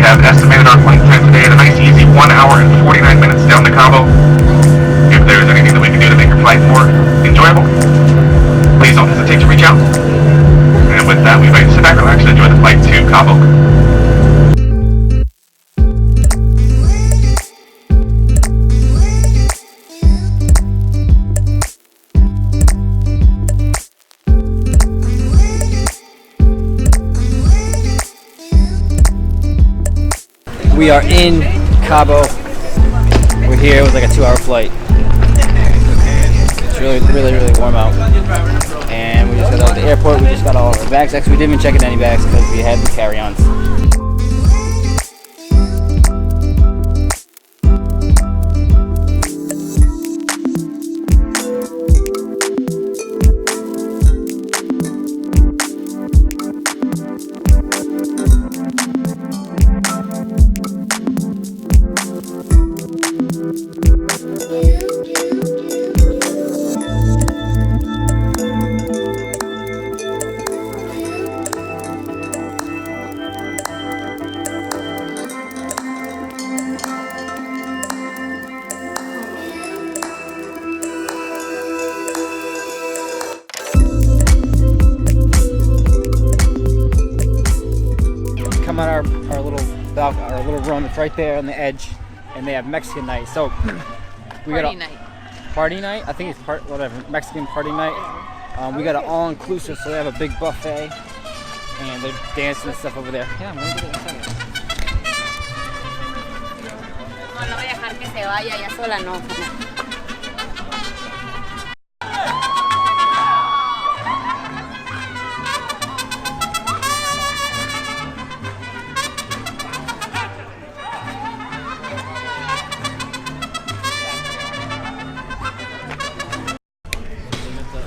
have estimated our flight time today at a nice easy 1 hour and 49 minutes down to Cabo. If there's anything that we can do to make your flight more enjoyable, please don't hesitate to reach out. And with that, we invite you to sit back, relax, and enjoy the flight to Cabo. We are in Cabo. We're here. It was like a 2-hour flight. It's really warm out. And we just got out of the airport. We just got all of our bags. Actually, we didn't even check in any bags because we had the carry-ons. Come on our little room. It's right there on the edge, and they have Mexican night. So we got party night. I think it's Mexican party night. We got an all-inclusive, so they have a big buffet, and they're dancing and stuff over there. Yeah, I'm gonna get it in a second. No voy a dejar que se vaya ya sola, no.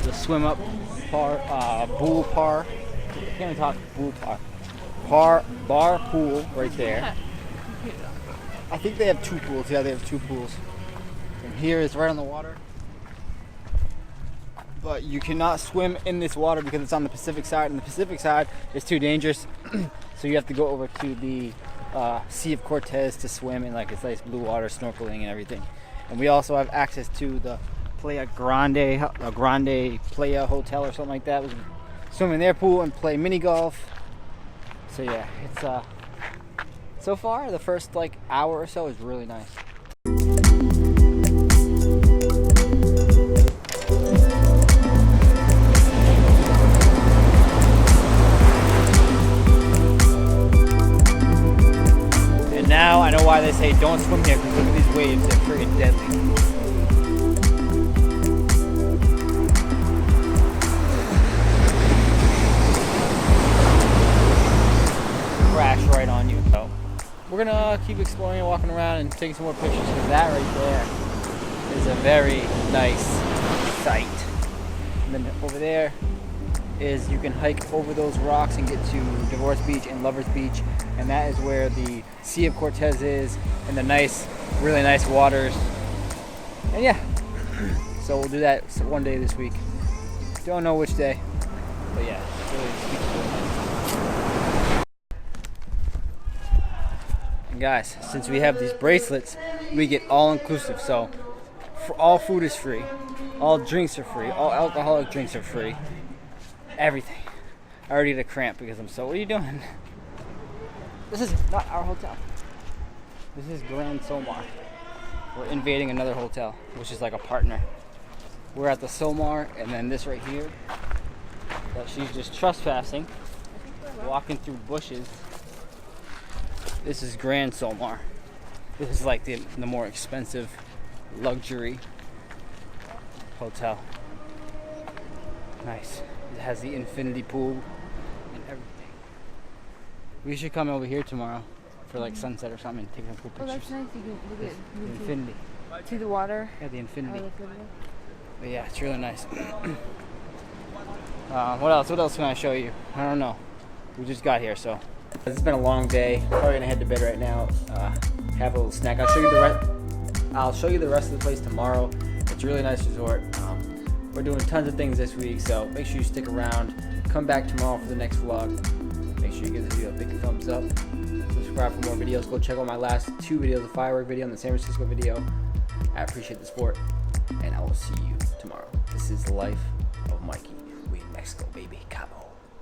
The swim up pool par. I can't even talk. Pool bar pool right there. I think they have 2 pools. Yeah, they have 2 pools. And here is right on the water. But you cannot swim in this water because it's on the Pacific side, and the Pacific side is too dangerous. So you have to go over to the Sea of Cortez to swim in like it's nice blue water, snorkeling and everything. And we also have access to the Playa Grande Playa Hotel or something like that. We can swim in their pool and play mini golf. So yeah, it's so far the first like hour or so is really nice. And now I know why they say don't swim here, because look at these waves, they're freaking deadly. Crash right on you. So we're gonna keep exploring and walking around and taking some more pictures, because that right there is a very nice sight. And then over there is you can hike over those rocks and get to Divorce Beach and Lovers Beach, and that is where the Sea of Cortez is, and the nice, really nice waters. And yeah, so we'll do that one day this week. Don't know which day, but yeah, it's really nice. And guys, since we have these bracelets, we get all-inclusive. So all food is free, all drinks are free, all alcoholic drinks are free, everything. I already had a cramp because I'm so... What are you doing? This is not our hotel. This is Grand Somar. We're invading another hotel, which is like a partner. We're at the Somar, and then this right here, that she's just trespassing, walking through bushes. This is Grand Somar. This is like the more expensive luxury hotel. Nice. It has the infinity pool and everything. We should come over here tomorrow for like sunset or something and take some cool pictures. Oh, that's nice. You can look at the infinity. To the water. Yeah, the infinity. But yeah, it's really nice. What else can I show you? I don't know. We just got here, so. It's been a long day. Probably gonna head to bed right now. Have a little snack. I'll show you the rest of the place tomorrow. It's a really nice resort. We're doing tons of things this week, so make sure you stick around. Come back tomorrow for the next vlog. Make sure you give this video a big thumbs up. Subscribe for more videos. Go check out my last 2 videos, the firework video and the San Francisco video. I appreciate the support, and I will see you tomorrow. This is the Life of Mikey. We in Mexico, baby. Cabo.